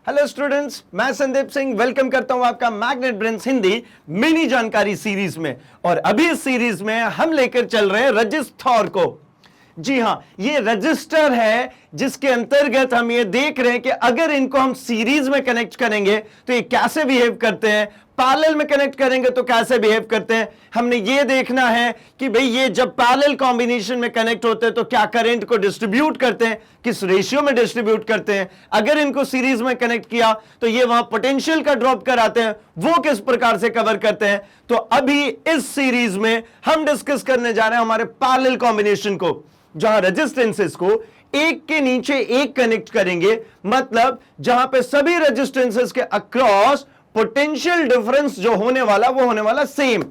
Hello students, मैं Sandeep Singh welcome करता हूं आपका मैग्नेट ब्रेन्स हिंदी मिनी जानकारी सीरीज में। और अभी इस सीरीज में हम लेकर चल रहे हैं रजिस्टर को। जी हां, ये रजिस्टर है जिसके अंतर्गत हम ये देख रहे हैं कि अगर इनको हम सीरीज में कनेक्ट करेंगे तो ये कैसे बिहेव करते हैं, पैरेलल में कनेक्ट करेंगे तो कैसे बिहेव करते हैं। हमने ये देखना है कि भाई ये जब पैरेलल कॉम्बिनेशन में कनेक्ट होते हैं तो क्या करंट को डिस्ट्रीब्यूट करते हैं, किस रेशियो में डिस्ट्रीब्यूट करते हैं। अगर इनको सीरीज में कनेक्ट किया तो ये वहां पोटेंशियल का ड्रॉप कराते हैं, वो किस प्रकार से कवर करते हैं। तो अभी इस सीरीज में हम डिस्कस करने जा रहे हैं हमारे पैरेलल कॉम्बिनेशन को, जहां रेजिस्टेंसेस को एक के नीचे एक कनेक्ट करेंगे, मतलब जहां पे सभी रेजिस्टेंसेस के अक्रॉस पोटेंशियल डिफरेंस जो होने वाला वो होने वाला सेम।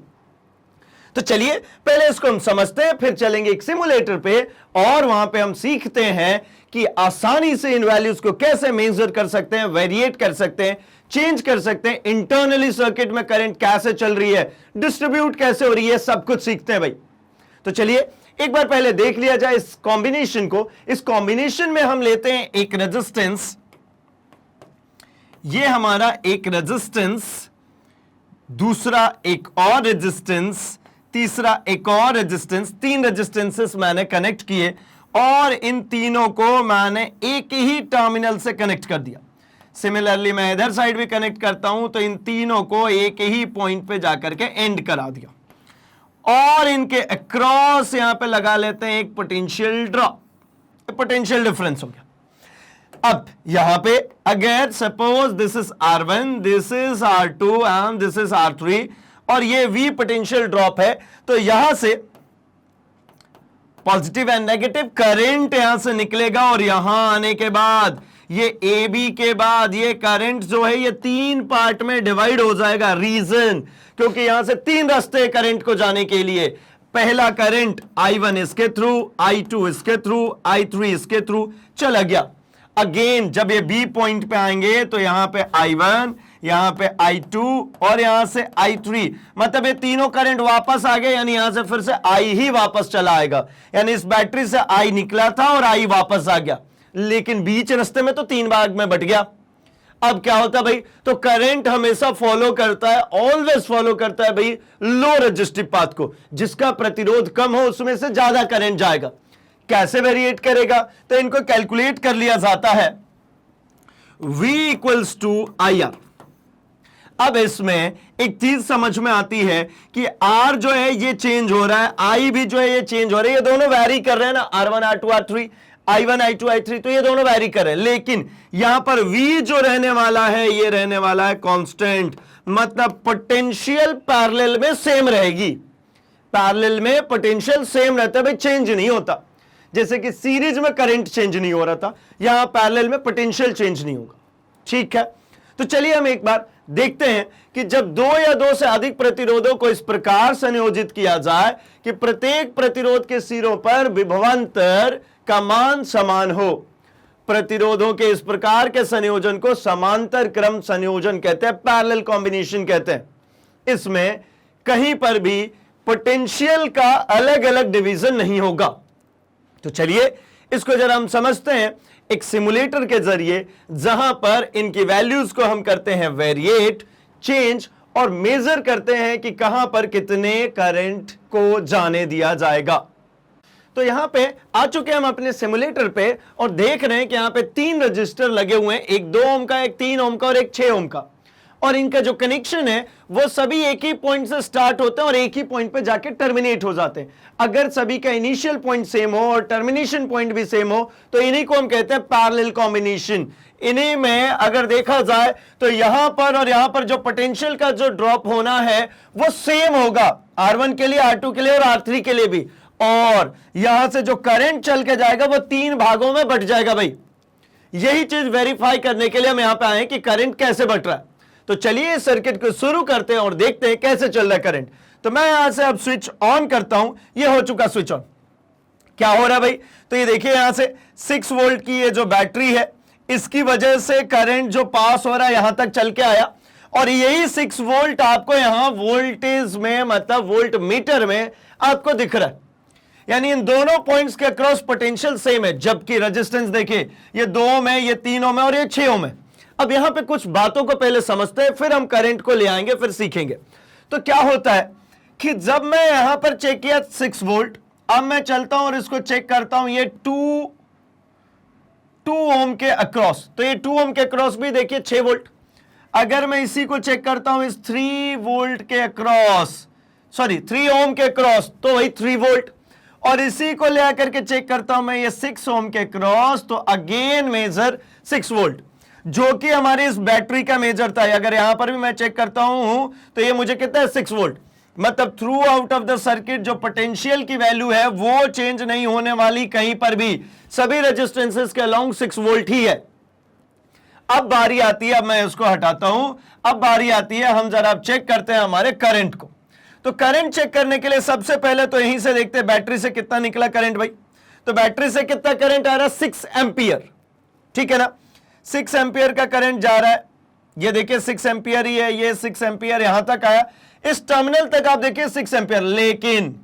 तो चलिए पहले इसको हम समझते हैं, फिर चलेंगे एक सिमुलेटर पे और वहां पे हम सीखते हैं कि आसानी से इन वैल्यूज को कैसे मेजर कर सकते हैं, वेरिएट कर सकते हैं, चेंज कर सकते हैं, इंटरनली सर्किट में करंट कैसे चल रही है, डिस्ट्रीब्यूट कैसे हो रही है, सब कुछ सीखते हैं भाई। तो चलिए एक बार पहले देख लिया जाए इस कॉम्बिनेशन को। इस कॉम्बिनेशन में हम लेते हैं एक रेजिस्टेंस, ये हमारा एक रेजिस्टेंस, दूसरा एक और रेजिस्टेंस, तीसरा एक और रेजिस्टेंस। तीन रेजिस्टेंसेस मैंने कनेक्ट किए और इन तीनों को मैंने एक ही टर्मिनल से कनेक्ट कर दिया। सिमिलरली मैं इधर साइड भी कनेक्ट करता हूं तो इन तीनों को एक ही पॉइंट पे जाकर के एंड करा दिया और इनके अक्रॉस यहां पे लगा लेते हैं एक पोटेंशियल ड्रॉप, पोटेंशियल डिफरेंस हो गया। अब यहां पे अगर suppose this is R1, this is R2 and this is R3 और ये V पोटेंशियल ड्रॉप है, तो यहां से पॉजिटिव एंड नेगेटिव करंट यहां से निकलेगा और यहां आने के बाद ये AB के बाद ये करंट जो है ये तीन पार्ट में डिवाइड हो जाएगा। रीजन क्योंकि यहां से तीन रास्ते करंट को जाने के लिए। पहला करंट I1 इसके थ्रू, I2 इसके थ्रू, I3 इसके थ्रू चला गया। अगेन जब ये B पॉइंट पे आएंगे तो यहां पे I1, यहां पे I2 और यहां से I3, मतलब ये तीनों करंट वापस आ गए, यानी यहां से फिर से I ही वापस चला आएगा। यानी इस बैटरी से I निकला था और I वापस आ गया, लेकिन बीच रास्ते में तो तीन भाग में बट गया। अब क्या होता है भाई, तो करंट हमेशा फॉलो करता है, ऑलवेज फॉलो करता है भाई लो रेजिस्टिव पाथ को। जिसका प्रतिरोध कम हो उसमें से ज्यादा करंट जाएगा। कैसे वेरिएट करेगा, तो इनको कैलकुलेट कर लिया जाता है V इक्वल्स टू IR। अब इसमें एक चीज समझ में आती है कि R जो है ये चेंज हो रहा है, I भी जो है ये चेंज हो रहा है, ये दोनों वैरी कर रहे हैं ना, R1 R2 R3, I1 I2 I3, तो ये दोनों वैरी कर रहे हैं। लेकिन यहां पर V जो रहने वाला है ये रहने वाला है कांस्टेंट, मतलब पोटेंशियल पैरेलल में सेम रहेगी। पैरेलल में पोटेंशियल सेम रहता है भाई, चेंज नहीं होता। जैसे कि सीरीज में करंट चेंज नहीं हो रहा था, यहां पैरेलल में पोटेंशियल चेंज नहीं होगा। ठीक है, तो चलिए हम एक बार देखते हैं कि जब दो या दो से अधिक प्रतिरोधों को इस प्रकार संयोजित किया जाए कि प्रत्येक प्रतिरोध के सिरों पर विभवांतर का मान समान हो। प्रतिरोधों के इस प्रकार के संयोजन को समांतर क्रम संयोजन कहते हैं, पैरेलल कॉम्बिनेशन कहते हैं। इसमें कहीं पर भी पोटेंशियल का अलग अलग डिवीजन नहीं होगा। तो चलिए इसको जरा हम समझते हैं एक सिमुलेटर के जरिए, जहां पर इनकी वैल्यूज को हम करते हैं वेरिएट, चेंज और मेजर करते हैं कि कहां पर कितने करंट को जाने दिया जाएगा। तो यहां पे आ चुके हम अपने सिमुलेटर पे और देख रहे हैं कि यहां पे तीन रजिस्टर लगे हुए हैं, एक 2 ओम का, एक 3 ओम का और एक 6 ओम का। और इनका जो कनेक्शन है वो सभी एक ही पॉइंट से स्टार्ट होते हैं और एक ही पॉइंट पे जाके टर्मिनेट हो जाते हैं। अगर सभी का इनिशियल पॉइंट सेम हो और टर्मिनेशन पॉइंट भी सेम हो तो इन्हीं को हम कहते हैं पैरेलल कॉम्बिनेशन। इन्हीं में अगर देखा जाए तो यहां पर और यहां पर जो पोटेंशियल का जो ड्रॉप होना है वो सेम होगा, R1 के लिए, R2 के लिए और R3 के लिए भी। और यहां से जो करंट चल के जाएगा वो तीन भागों में बट जाएगा भाई। यही चीज वेरीफाई करने के लिए हम यहां पे आए कि करंट कैसे बट रहा है। तो चलिए इस सर्किट को शुरू करते हैं और देखते हैं कैसे चल रहा है करंट। तो मैं यहां से अब स्विच ऑन करता हूं, ये हो चुका स्विच ऑन। क्या हो रहा है भाई, तो ये देखिए यहां से 6 वोल्ट की ये जो बैटरी है इसकी वजह से करंट जो पास हो रहा है यहां तक चल के आया और यही 6 वोल्ट आपको यहां वोल्टेज में, मतलब वोल्ट मीटर में आपको दिख रहा है। यानी इन दोनों पॉइंट्स के अक्रॉस पोटेंशियल सेम है, जबकि रेजिस्टेंस देखिए ये 2 ओम है, ये 3 ओम है और ये 6 ओम है। अब यहां पे कुछ बातों को पहले समझते हैं, फिर हम करंट को ले आएंगे, फिर सीखेंगे। तो क्या होता है कि जब मैं यहां पर चेक किया 6 वोल्ट, अब मैं चलता हूं और इसको चेक करता हूं ये 2 ओम के अक्रॉस, तो ये 2 ओम के अक्रॉस भी देखिए 6 वोल्ट। अगर मैं इसी को चेक करता हूं इस 3 वोल्ट के अक्रॉस, सॉरी 3 ओम के अक्रॉस, तो वही 3 वोल्ट। और इसी को ले आकर के चेक करता हूं मैं ये 6 ओम के क्रॉस, तो अगेन मेजर 6 वोल्ट, जो कि हमारी इस बैटरी का मेजर था। अगर यहां पर भी मैं चेक करता हूं तो ये मुझे कितना है 6 वोल्ट। मतलब through out of the circuit जो पोटेंशियल की वैल्यू है वो चेंज नहीं होने वाली कहीं पर भी, सभी रेजिस्टेंसेस के अलोंग 6 वोल्ट ही है। अब बारी आती है, अब मैं इसको हटाता हूं, अब बारी आती है हम जरा चेक करते हैं हमारे करंट को। तो करंट चेक करने के लिए सबसे पहले तो यहीं से देखते हैं बैटरी से कितना निकला करंट भाई। तो बैटरी से कितना करंट आ रहा है 6 एम्पियर, ठीक है ना, 6 एम्पियर का करंट जा रहा है। ये देखिए 6 एम्पियर ही है, ये 6 एम्पियर यहां तक आया, इस टर्मिनल तक आप देखिए 6 एम्पियर। लेकिन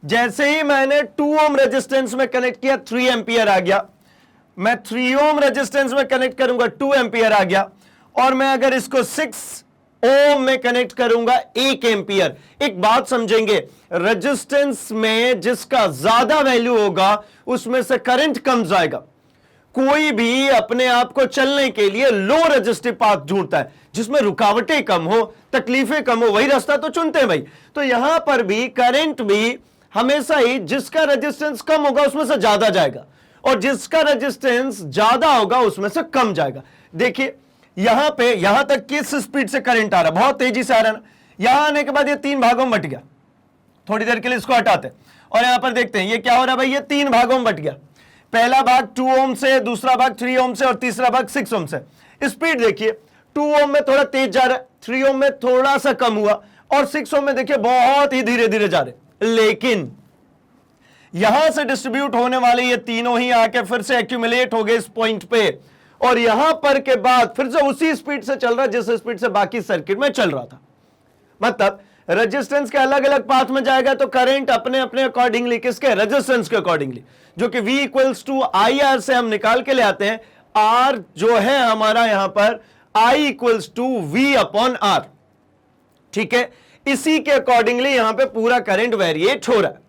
जैसे ही मैंने 2 ओम रेजिस्टेंस में कनेक्ट किया 3 एम्पियर आ गया, मैं 3 ओम रेजिस्टेंस में कनेक्ट करूंगा 2 एम्पियर आ गया, और मैं अगर इसको 6 ओम में कनेक्ट करूंगा 1 एम्पियर। एक बात समझेंगे, रेजिस्टेंस में जिसका ज्यादा वैल्यू होगा उसमें से करंट कम जाएगा। कोई भी अपने आप को चलने के लिए लो रेजिस्टिव पाथ ढूंढता है, जिसमें रुकावटें कम हो, तकलीफें कम हो, वही रास्ता तो चुनते हैं भाई। तो यहां पर भी करंट भी हमेशा ही जिसका रेजिस्टेंस कम होगा उसमें से ज्यादा जाएगा, और जिसका रेजिस्टेंस ज्यादा होगा उसमें से कम जाएगा। देखिए यहां पे यहां तक किस स्पीड से करंट आ रहा है, बहुत तेजी से आ रहा है ना। यहां आने के बाद ये 3 भागों में बट गया, थोड़ी देर के लिए इसको हटाते हैं और यहां पर देखते हैं ये क्या हो रहा है भाई, ये 3 भागों में बट गया। पहला भाग 2 ओम से, दूसरा भाग 3 ओम से, और तीसरा भाग 6 ओम से। स्पीड देखिए 2 ओम में थोड़ा तेज जा रहा है, 3 ओम में थोड़ा सा कम हुआ, और 6 ओम में देखिए बहुत ही धीरे धीरे जा रहे। लेकिन यहां से डिस्ट्रीब्यूट होने वाले ये तीनों ही आके फिर से एक्यूमुलेट हो गए इस पॉइंट पे, और यहां पर के बाद फिर से उसी स्पीड से चल रहा है जिस स्पीड से बाकी सर्किट में चल रहा था। मतलब रेजिस्टेंस के अलग अलग पाथ में जाएगा तो करंट अपने अपने अकॉर्डिंगली, किसके, रेजिस्टेंस के अकॉर्डिंगली, जो कि V equals to I R से हम निकाल के ले आते हैं। R जो है हमारा यहां पर I equals to V upon R, ठीक है। इसी के अकॉर्डिंगली यहां पे पूरा करंट वेरिएट हो रहा है।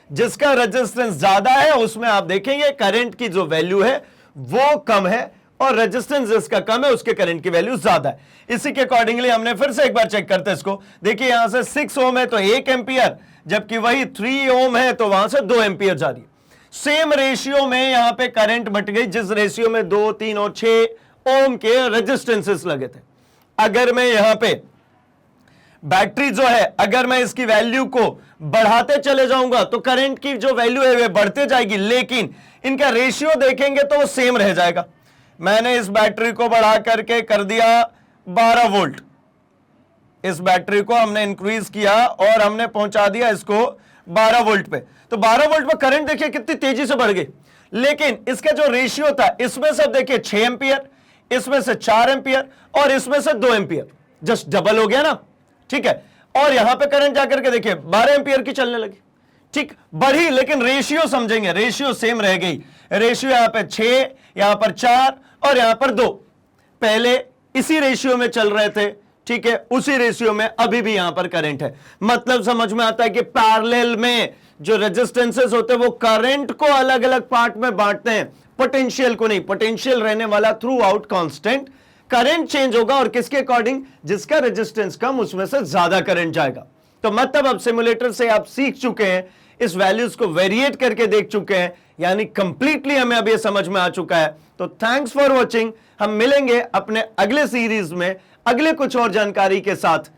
जिसका रेजिस्टेंस ज्यादा है उसमें आप देखेंगे करंट की जो वैल्यू है वो कम है, और रेजिस्टेंस जिसका कम है उसके करंट की वैल्यू ज्यादा है। इसी के अकॉर्डिंगली हमने फिर से एक बार चेक करते हैं इसको। देखिए यहां से 6 ओम है तो 1 एम्पियर, जबकि वही 3 ओम है तो वहां से 2 एम्पियर जा रही है। सेम रेशियो में यहां पे करंट बट गई, जिस रेशियो में 2, 3 और 6 ओम के रेजिस्टेंसेस लगे थे। अगर मैं यहां पे बैटरी जो है, अगर मैं इसकी वैल्यू को बढ़ाते चले जाऊंगा तो करंट की जो वैल्यू है वो बढ़ते जाएगी, लेकिन इनका रेशियो देखेंगे तो वो सेम रह जाएगा। मैंने इस बैटरी को बढ़ा करके कर दिया 12 वोल्ट, इस बैटरी को हमने इंक्रीज किया और हमने पहुंचा दिया इसको 12 वोल्ट पे, तो 12 वोल्ट पे करंट देखिए कितनी तेजी से बढ़ गई। लेकिन इसका जो रेशियो था, इसमें से देखिए 6 एम्पियर, इसमें से 4 एम्पियर, और इसमें से 2 एम्पियर, जस्ट डबल हो गया ना, ठीक है। और यहां पे करंट जाकर के देखिए 12 एम्पियर की चलने लगी, ठीक, बढ़ी, लेकिन रेशियो समझेंगे, रेशियो सेम रह गई। रेशियो यहां पे 6, यहां पर 4 और यहां पर 2, पहले इसी रेशियो में चल रहे थे, ठीक है, उसी रेशियो में अभी भी यहां पर करंट है। मतलब समझ में आता है कि पैरेलल में जो रेजिस्टेंसेस होते हैं वो करंट को अलग अलग पार्ट में बांटते हैं, पोटेंशियल को नहीं। पोटेंशियल रहने वाला through out constant, current change होगा और किसके अकॉर्डिंग, जिसका रेजिस्टेंस कम उसमें से ज्यादा करंट जाएगा। तो मतलब अब सिमुलेटर से आप सीख चुके हैं, इस वैल्यूज को वेरिएट करके देख चुके हैं, यानी कंप्लीटली हमें अब ये समझ में आ चुका है। तो थैंक्स फॉर वॉचिंग, हम मिलेंगे अपने अगले सीरीज में अगले कुछ और जानकारी के साथ।